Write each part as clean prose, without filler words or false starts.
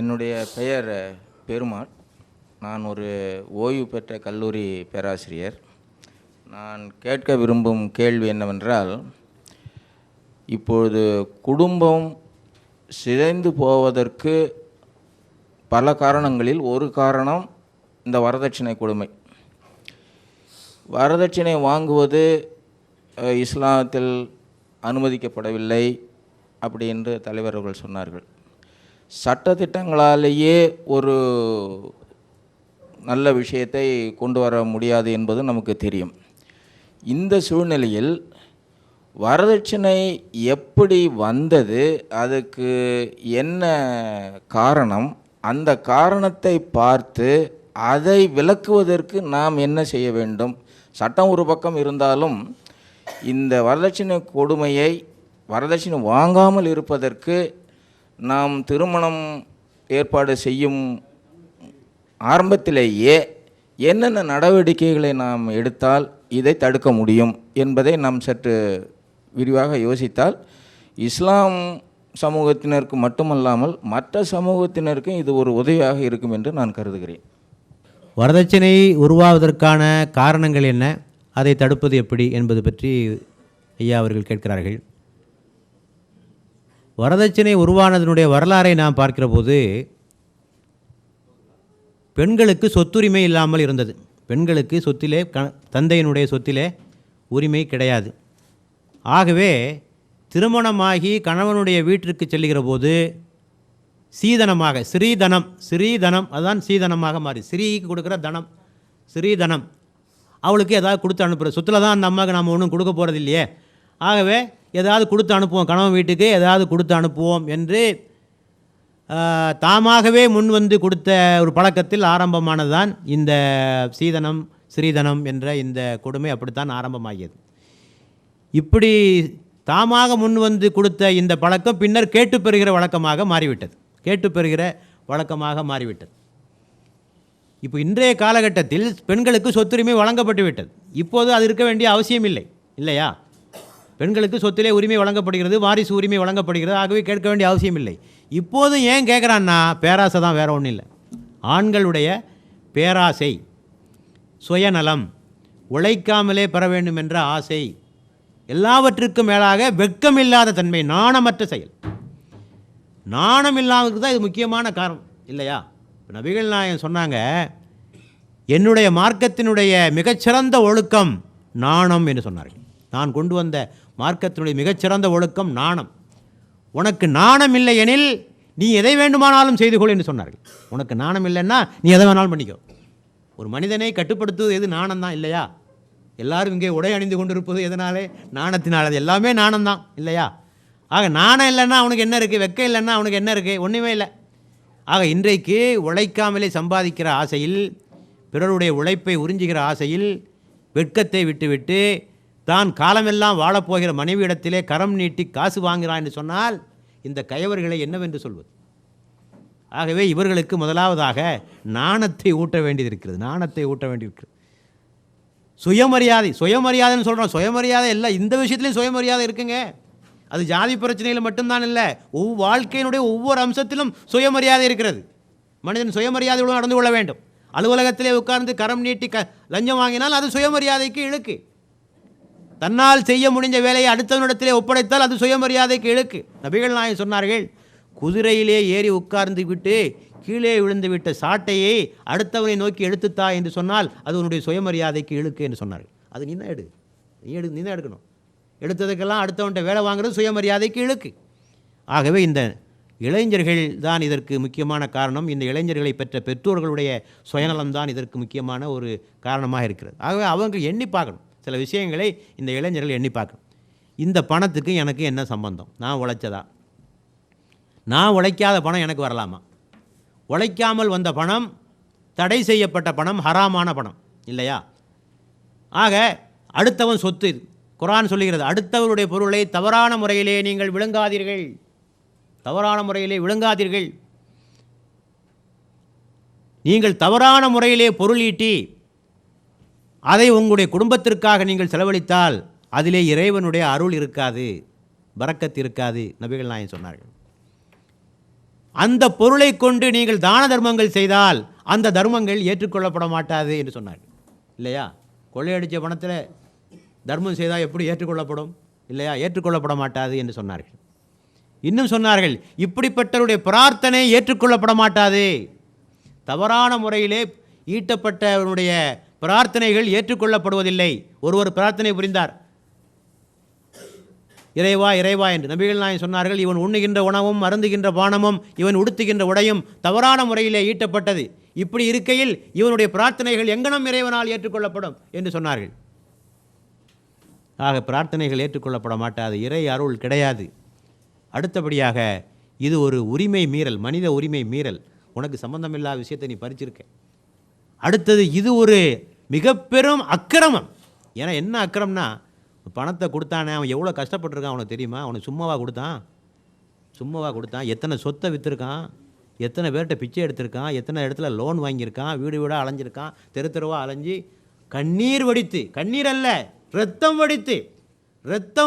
என்னுடைய பெயர் பெருமாள். நான் ஒரு ஓய்வு பெற்ற கல்லூரி பேராசிரியர். நான் கேட்க விரும்பும் கேள்வி என்னவென்றால், இப்பொழுது குடும்பம் சிதைந்து போவதற்கு பல காரணங்களில் ஒரு காரணம் இந்த வரதட்சணை கொடுமை. வரதட்சணை வாங்குவது இஸ்லாத்தில் அனுமதிக்கப்படவில்லை அப்படி என்று தலைவர்கள் சொன்னார்கள். சட்டத்திட்டங்களாலேயே ஒரு நல்ல விஷயத்தை கொண்டு வர முடியாது என்பது நமக்கு தெரியும். இந்த சூழ்நிலையில் வரதட்சணை எப்படி வந்தது, அதுக்கு என்ன காரணம், அந்த காரணத்தை பார்த்து அதை விளக்குவதற்கு நாம் என்ன செய்ய வேண்டும்? சட்டம் ஒரு பக்கம் இருந்தாலும் இந்த வரதட்சணை கொடுமையை, வரதட்சணை வாங்காமல் இருப்பதற்கு நாம் திருமணம் ஏற்பாடு செய்யும் ஆரம்பத்திலேயே என்னென்ன நடவடிக்கைகளை நாம் எடுத்தால் இதை தடுக்க முடியும் என்பதை நாம் சற்று விரிவாக யோசித்தால் இஸ்லாம் சமூகத்தினருக்கு மட்டுமல்லாமல் மற்ற சமூகத்தினருக்கும் இது ஒரு உதவியாக இருக்கும் என்று நான் கருதுகிறேன். வரதட்சணை உருவாவதற்கான காரணங்கள் என்ன, அதை தடுப்பது எப்படி என்பது பற்றி ஐயா அவர்கள் கேட்கிறார்கள். வரதட்சணை உருவானதனுடைய வரலாறை நாம் பார்க்கிற போது பெண்களுக்கு சொத்துரிமை இல்லாமல் இருந்தது. பெண்களுக்கு சொத்திலே தந்தையினுடைய சொத்திலே உரிமை கிடையாது. ஆகவே திருமணமாகி கணவனுடைய வீட்டிற்கு செல்லுகிற போது சீதனமாக, ஸ்ரீதனம் அதுதான் சீதனமாக மாறி, ஸ்ரீக்கு கொடுக்குற தனம், ஸ்ரீதனம், அவளுக்கு ஏதாவது கொடுத்து அனுப்புகிற சொத்தில் தான் அந்த அம்மாவுக்கு நம்ம ஒன்றும் கொடுக்க போகிறது இல்லையே, ஆகவே ஏதாவது கொடுத்து அனுப்புவோம், கணவன் வீட்டுக்கு ஏதாவது கொடுத்து அனுப்புவோம் என்று தாமாகவே முன் வந்து கொடுத்த ஒரு பழக்கத்தில் ஆரம்பமானதுதான் இந்த சீதனம் ஸ்ரீதனம் என்ற இந்த கொடுமை. அப்படித்தான் ஆரம்பமாகியது. இப்படி தாமாக முன் வந்து கொடுத்த இந்த பழக்கம் பின்னர் கேட்டு பெறுகிற வழக்கமாக மாறிவிட்டது. இப்போ இன்றைய காலகட்டத்தில் பெண்களுக்கு சொத்துரிமை வழங்கப்பட்டு விட்டது. இப்போது அது இருக்க வேண்டிய அவசியம் இல்லை, இல்லையா? பெண்களுக்கு சொத்திலே உரிமை வழங்கப்படுகிறது, வாரிசு உரிமை வழங்கப்படுகிறது. ஆகவே கேட்க வேண்டிய அவசியம் இல்லை. இப்போதும் ஏன் கேட்குறான்னா, பேராசை தான், வேறு ஒன்றும் இல்லை. ஆண்களுடைய பேராசை, சுயநலம், உழைக்காமலே பெற வேண்டும் என்ற ஆசை, எல்லாவற்றுக்கும் மேலாக வெட்கமில்லாத தன்மை, நாணமற்ற செயல். நாணம் இல்லாததுக்கு தான் இது முக்கியமான காரணம், இல்லையா? நபிகள் நாயகம் சொன்னாங்க, என்னுடைய மார்க்கத்தினுடைய மிகச்சிறந்த ஒழுக்கம் நாணம் என்று சொன்னார்கள். நான் கொண்டு வந்த மார்க்கத்தினுடைய மிகச்சிறந்த ஒழுக்கம் நாணம். உனக்கு நாணம் இல்லை எனில் நீ எதை வேண்டுமானாலும் செய்து கொள் என்று சொன்னார்கள். உனக்கு நாணம் இல்லைன்னா நீ எதை வேணாலும் பண்ணிக்கோ. ஒரு மனிதனை கட்டுப்படுத்துவது எது? நாணம் தான், இல்லையா? எல்லாரும் இங்கே உடை அணிந்து கொண்டிருப்பது எதனாலே? நாணத்தினால். அது எல்லாமே நாணம் தான், இல்லையா? ஆக நாணம் இல்லைன்னா அவனுக்கு என்ன இருக்குது? வெக்கம் இல்லைன்னா அவனுக்கு என்ன இருக்குது? ஒன்றுமே இல்லை. ஆக இன்றைக்கு உழைக்காமலே சம்பாதிக்கிற ஆசையில், பிறருடைய உழைப்பை உறிஞ்சுகிற ஆசையில் வெட்கத்தை விட்டுவிட்டு தான் காலமெல்லாம் வாழப்போகிற மனைவியிடத்திலே கரம் நீட்டி காசு வாங்குகிறான் என்று சொன்னால் இந்த கயவர்களை என்னவென்று சொல்வது? ஆகவே இவர்களுக்கு முதலாவதாக நாணத்தை ஊட்ட வேண்டியிருக்கிறது. சுயமரியாதைன்னு சொல்கிறோம். சுயமரியாதை இல்லை, இந்த விஷயத்துலையும் சுயமரியாதை இருக்குங்க. அது ஜாதி பிரச்சனையில் மட்டும்தான் இல்லை, வாழ்க்கையினுடைய ஒவ்வொரு அம்சத்திலும் சுயமரியாதை இருக்கிறது. மனிதன் சுயமரியாதையுடன் நடந்து கொள்ள வேண்டும். அலுவலகத்திலே உட்கார்ந்து கரம் நீட்டி லஞ்சம் வாங்கினால் அது சுயமரியாதைக்கு இழுக்கு. தன்னால் செய்ய முடிஞ்ச வேலையை அடுத்தவனிடத்திலே ஒப்படைத்தால் அது சுயமரியாதைக்கு இழுக்கு. நபிகள் நாயகம் சொன்னார்கள், குதிரையிலே ஏறி உட்கார்ந்து விட்டு கீழே விழுந்து விட்ட சாட்டையை அடுத்தவனை நோக்கி எடுத்துத்தா என்று சொன்னால் அது உன்னுடைய சுயமரியாதைக்கு இழுக்கு என்று சொன்னார்கள். அது நீ தான் எடுக்கணும். எடுத்ததுக்கெல்லாம் அடுத்தவன்கிட்ட வேலை வாங்குறது சுயமரியாதைக்கு இழுக்கு. ஆகவே இந்த இளைஞர்கள் தான் இதற்கு முக்கியமான காரணம். இந்த இளைஞர்களை பெற்ற பெற்றோர்களுடைய சுயநலம்தான் இதற்கு முக்கியமான ஒரு காரணமாக இருக்கிறது. ஆகவே அவங்க எண்ணி பார்க்கணும், சில விஷயங்களை இந்த இளைஞர்கள் எண்ணி பார்க்கணும். இந்த பணத்துக்கு எனக்கு என்ன சம்பந்தம்? நான் உழைச்சதா? நான் உழைக்காத பணம் எனக்கு வரலாமா? உழைக்காமல் வந்த பணம், தடை செய்யப்பட்ட பணம், ஹராமான பணம், இல்லையா? ஆக அடுத்தவன் சொத்து, குர்ஆன் சொல்லுகிறது, அடுத்தவருடைய பொருளை தவறான முறையிலே நீங்கள் விழுங்காதீர்கள். நீங்கள் தவறான முறையிலே பொருள் ஈட்டி அதை உங்களுடைய குடும்பத்திற்காக நீங்கள் செலவழித்தால் அதிலே இறைவனுடைய அருள் இருக்காது, பரக்கத் இருக்காது, நபிகள் நாயகம் சொன்னார்கள். அந்த பொருளை கொண்டு நீங்கள் தான தர்மங்கள் செய்தால் அந்த தர்மங்கள் ஏற்றுக்கொள்ளப்பட மாட்டாது என்று சொன்னார்கள். இல்லையா? கொள்ளையடித்த பணத்தில் தர்மம் செய்தால் எப்படி ஏற்றுக்கொள்ளப்படும்? இல்லையா? ஏற்றுக்கொள்ளப்பட மாட்டாது என்று சொன்னார்கள். இன்னும் சொன்னார்கள், இப்படிப்பட்டவருடைய பிரார்த்தனை ஏற்றுக்கொள்ளப்பட மாட்டாது. தவறான முறையிலே ஈட்டப்பட்டவனுடைய பிரார்த்தனைகள் ஏற்றுக்கொள்ளப்படுவதில்லை. ஒருவர் பிரார்த்தனை புரிந்தார், இறைவா இறைவா என்று. நபிகள் நாயகம் சொன்னார்கள், இவன் உண்ணுகின்ற உணவும் அருந்துகின்ற பானமும் இவன் உடுத்துகின்ற உடையும் தவறான முறையிலே ஈட்டப்பட்டது. இப்படி இருக்கையில் இவனுடைய பிரார்த்தனைகள் எங்கனம் இறைவனால் ஏற்றுக்கொள்ளப்படும் என்று சொன்னார்கள். ஆக பிரார்த்தனைகள் ஏற்றுக்கொள்ளப்பட மாட்டாது, இறை அருள் கிடையாது. அடுத்தபடியாக இது ஒரு உரிமை மீறல், மனித உரிமை மீறல். உனக்கு சம்பந்தமில்லாத விஷயத்தை நீ பறிச்சிருக்க. அடுத்தது இது ஒரு மிக பெரும் அக்கிரமம். ஏன்னா என்ன அக்கிரமம்னா, பணத்தை கொடுத்தானே அவன் எவ்வளோ கஷ்டப்பட்டுருக்கான் அவனுக்கு தெரியுமா? அவனுக்கு சும்மாவாக கொடுத்தான். எத்தனை சொத்தை விற்றுருக்கான், எத்தனை பேர்கிட்ட பிச்சை எடுத்திருக்கான், எத்தனை இடத்துல லோன் வாங்கியிருக்கான், வீடு வீடாக அலைஞ்சிருக்கான், தெரு தெருவாக அலைஞ்சி கண்ணீர் வடித்து, கண்ணீர் அல்ல ரத்தம்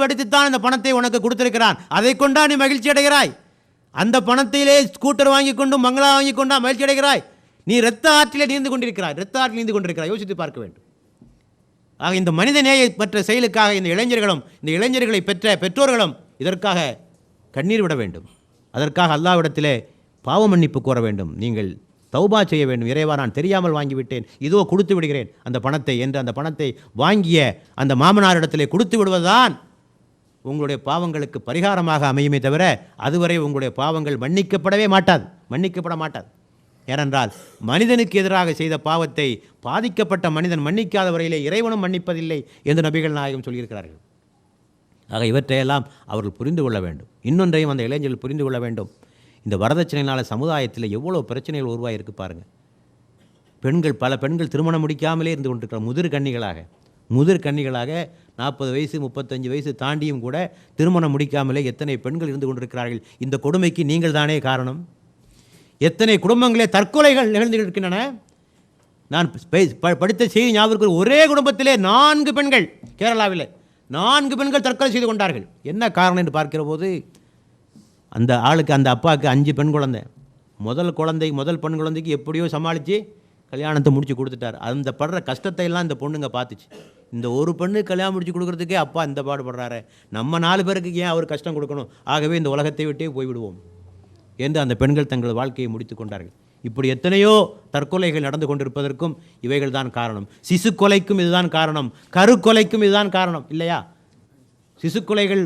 வடித்துத்தான் இந்த பணத்தை உனக்கு கொடுத்திருக்கிறான். அதை கொண்டா நீ மகிழ்ச்சி அடைகிறாய்? அந்த பணத்திலே ஸ்கூட்டர் வாங்கி கொண்டும் பங்களா வாங்கி கொண்டா மகிழ்ச்சி அடைகிறாய்? நீ இரத்த ஆற்றிலே நீந்து கொண்டிருக்கிறாய். யோசித்து பார்க்க வேண்டும். ஆக இந்த மனித நேயமற்ற செயலுக்காக இந்த இளைஞர்களும் இந்த இளைஞர்களை பெற்ற பெற்றோர்களும் இதற்காக கண்ணீர் விட வேண்டும். அதற்காக அல்லாஹ்விடத்திலே பாவ மன்னிப்பு கோர வேண்டும். நீங்கள் தௌபா செய்ய வேண்டும். இறைவா, நான் தெரியாமல் வாங்கிவிட்டேன், இதோ கொடுத்து விடுகிறேன் அந்த பணத்தை என்று அந்த பணத்தை வாங்கிய அந்த மாமனாரிடத்திலே கொடுத்து விடுவதுதான் உங்களுடைய பாவங்களுக்கு பரிகாரமாக அமையுமே தவிர அதுவரை உங்களுடைய பாவங்கள் மன்னிக்கப்பட மாட்டாது. ஏனென்றால் மனிதனுக்கு எதிராக செய்த பாவத்தை பாதிக்கப்பட்ட மனிதன் மன்னிக்காத வரையிலே இறைவனும் மன்னிப்பதில்லை என்று நபிகள் நாயகம் சொல்லியிருக்கிறார்கள். ஆக இவற்றையெல்லாம் அவர்கள் புரிந்து கொள்ள வேண்டும். இன்னொன்றையும் அந்த இளைஞர்கள் புரிந்து கொள்ள வேண்டும். இந்த வரதட்சணையினால் சமுதாயத்தில் எவ்வளோ பிரச்சனைகள் உருவாகிருக்கு பாருங்கள். பல பெண்கள் திருமணம் முடிக்காமலே இருந்து கொண்டிருக்கிறார். முதிர் கன்னிகளாக 40 வயசு 35 வயசு தாண்டியும் கூட திருமணம் முடிக்காமலே எத்தனை பெண்கள் இருந்து கொண்டிருக்கிறார்கள். இந்த கொடுமைக்கு நீங்கள் தானே காரணம். எத்தனை குடும்பங்களே தற்கொலைகள் நிகழ்ந்து இருக்கின்றன. நான் படித்த செய்தி ஞாபகம், ஒரே குடும்பத்திலே 4 பெண்கள், கேரளாவில் 4 பெண்கள் தற்கொலை செய்து கொண்டார்கள். என்ன காரணம் என்று பார்க்கிற போது, அந்த ஆளுக்கு, அந்த அப்பாவுக்கு 5 பெண் குழந்தை. முதல் பெண் குழந்தைக்கு எப்படியோ சமாளித்து கல்யாணத்தை முடித்து கொடுத்துட்டார். அந்த படுற கஷ்டத்தை எல்லாம் இந்த பொண்ணுங்க பார்த்துச்சு. இந்த ஒரு பெண்ணு கல்யாணம் முடிச்சு கொடுக்குறதுக்கே அப்பா இந்த பாடுபடுறாரு, நம்ம 4 பேருக்கு ஏன் அவர் கஷ்டம் கொடுக்கணும், ஆகவே இந்த உலகத்தை விட்டே போய்விடுவோம் என்று அந்த பெண்கள் தங்கள் வாழ்க்கையை முடித்து கொண்டார்கள். இப்படி எத்தனையோ தற்கொலைகள் நடந்து கொண்டிருப்பதற்கும் இவைகள் தான் காரணம். சிசு கொலைக்கும் இதுதான் காரணம், கருக்கொலைக்கும் இதுதான் காரணம். இல்லையா? சிசுக்கொலைகள்,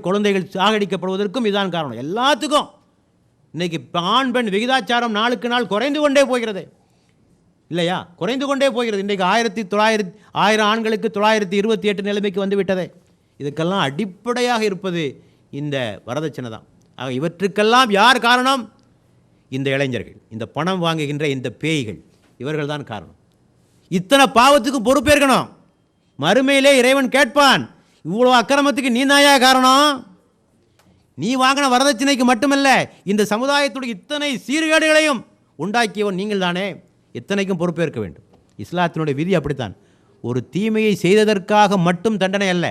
குழந்தைகள் சாகடிக்கப்படுவதற்கும் இதுதான் காரணம். எல்லாத்துக்கும் இன்றைக்கி ஆண் பெண் விகிதாச்சாரம் நாளுக்கு நாள் குறைந்து கொண்டே போகிறது. இல்லையா? குறைந்து கொண்டே போகிறது. இன்றைக்கு 1000 ஆண்களுக்கு 928 நிலைமைக்கு வந்து விட்டதே. இதுக்கெல்லாம் அடிப்படையாக இருப்பது இந்த வரதட்சணை தான். ஆக இவற்றுக்கெல்லாம் யார் காரணம்? இந்த இளைஞர்கள், இந்த பணம் வாங்குகின்ற இந்த பேய்கள், இவர்கள் தான் காரணம். இத்தனை பாவத்துக்கும் பொறுப்பேற்கணும். மறுமையிலே இறைவன் கேட்பான், இவ்வளோ அக்கிரமத்துக்கு நீ தாயா காரணம்? நீ வாங்கின வரதட்சணைக்கு மட்டுமல்ல, இந்த சமுதாயத்துடைய இத்தனை சீர்கேடுகளையும் உண்டாக்கியவன் நீங்கள் தானே. இத்தனைக்கும் பொறுப்பேற்க வேண்டும். இஸ்லாத்தினுடைய விதி அப்படித்தான். ஒரு தீமையை செய்ததற்காக மட்டும் தண்டனை அல்ல,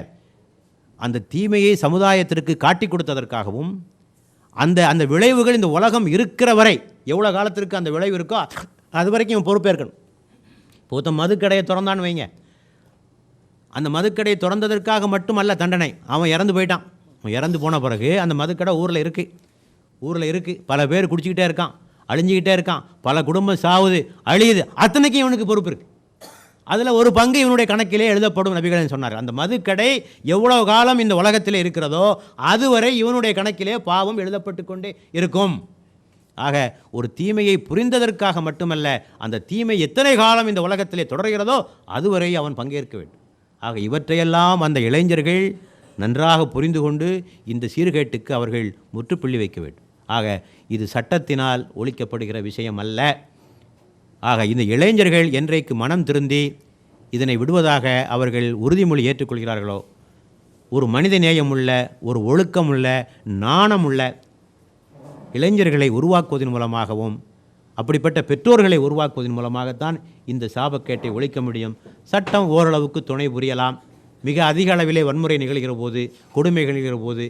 அந்த தீமையை சமுதாயத்திற்கு காட்டி கொடுத்ததற்காகவும் அந்த விளைவுகள் இந்த உலகம் இருக்கிற வரை, எவ்வளோ காலத்திற்கு அந்த விளைவு இருக்கோ அது வரைக்கும் இவன் பொறுப்பேற்கணும். இப்போ மதுக்கடையை திறந்தான்னு வைங்க, அந்த மதுக்கடையை திறந்ததற்காக மட்டும் அல்ல தண்டனை, அவன் இறந்து போயிட்டான். அவன் இறந்து போன பிறகு அந்த மதுக்கடை ஊரில் இருக்குது, பல பேர் குடிச்சிக்கிட்டே இருக்கான், அழிஞ்சிக்கிட்டே இருக்கான், பல குடும்பம் சாவுது, அழியுது, அத்தனைக்கும் இவனுக்கு பொறுப்பு இருக்குது. அதில் ஒரு பங்கு இவனுடைய கணக்கிலே எழுதப்படும் நபிகள் சொன்னார். அந்த மதுக்கடை எவ்வளோ காலம் இந்த உலகத்தில் இருக்கிறதோ அதுவரை இவனுடைய கணக்கிலே பாவம் எழுதப்பட்டு கொண்டே இருக்கும். ஆக ஒரு தீமையை புரிந்ததற்காக மட்டுமல்ல, அந்த தீமை எத்தனை காலம் இந்த உலகத்திலே தொடர்கிறதோ அதுவரை அவன் பங்கேற்க வேண்டும். ஆக இவற்றையெல்லாம் அந்த இளைஞர்கள் நன்றாக புரிந்து கொண்டு இந்த சீர்கேட்டுக்கு அவர்கள் முற்றுப்புள்ளி வைக்க வேண்டும். ஆக இது சட்டத்தினால் ஒழிக்கப்படுகிற விஷயம் அல்ல. ஆக இந்த இளைஞர்கள் என்றைக்கு மனம் திருந்தி இதனை விடுவதாக அவர்கள் உறுதிமொழி ஏற்றுக்கொள்கிறார்களோ, ஒரு மனித நேயமுள்ள, ஒரு ஒழுக்கமுள்ள, நாணமுள்ள இளைஞர்களை உருவாக்குவதன் மூலமாகவும் அப்படிப்பட்ட பெற்றோர்களை உருவாக்குவதன் மூலமாகத்தான் இந்த சாபக்கேட்டை ஒழிக்க முடியும். சட்டம் ஓரளவுக்கு துணை புரியலாம். மிக அதிக அளவிலே வன்முறை நிகழ்கிற போது, கொடுமை நிகழ்கிற போது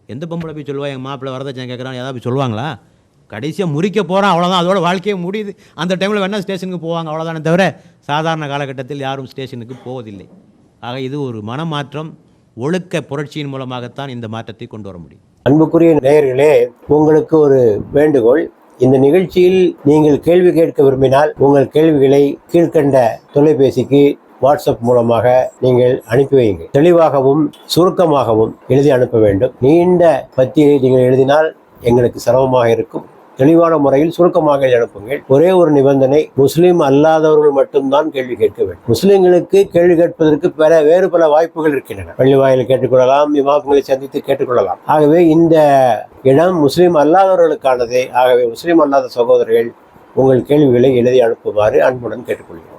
எந்த பொம்பளை போய் சொல்லுவா, எங்கள் மாப்பிள்ளை வரதட்சணை கேட்குறான், ஏதாவது போய் சொல்லுவாங்களா? கடைசியாக முறிக்க போகிறான், அவ்வளோதான், அதோட வாழ்க்கையே முடியுது. அந்த டைமில் வேணால் ஸ்டேஷனுக்கு போவாங்க, அவ்வளோதானே தவிர சாதாரண காலகட்டத்தில் யாரும் ஸ்டேஷனுக்கு போவதில்லை. ஆக இது ஒரு மனமாற்றம், ஒழுக்க புரட்சியின் மூலமாகத்தான் இந்த மாற்றத்தை கொண்டு வர முடியும். அன்புக்குரிய நேயர்களே, உங்களுக்கு ஒரு வேண்டுகோள். இந்த நிகழ்ச்சியில் நீங்கள் கேள்வி கேட்க விரும்பினால் உங்கள் கேள்விகளை கீழ்கண்ட தொலைபேசிக்கு வாட்ஸ்அப் மூலமாக நீங்கள் அனுப்பி வையுங்கள். தெளிவாகவும் சுருக்கமாகவும் எழுதி அனுப்ப வேண்டும். நீண்ட பத்தியை நீங்கள் எழுதினால் எங்களுக்கு சிரமமாக இருக்கும். தெளிவான முறையில் சுருக்கமாக அனுப்புங்கள். ஒரே ஒரு நிபந்தனை, முஸ்லீம் அல்லாதவர்கள் மட்டும்தான் கேள்வி கேட்க வேண்டும். முஸ்லீம்களுக்கு கேள்வி கேட்பதற்கு வேறு பல வாய்ப்புகள் இருக்கின்றன. பள்ளி வாயில் கேட்டுக்கொள்ளலாம், இமாம்களை சந்தித்து கேட்டுக்கொள்ளலாம். ஆகவே இந்த இடம் முஸ்லீம் அல்லாதவர்களுக்கானதே. ஆகவே முஸ்லீம் அல்லாத சகோதரர்கள் உங்கள் கேள்விகளை எழுதி அனுப்புமாறு அன்புடன் கேட்டுக்கொள்கிறோம்.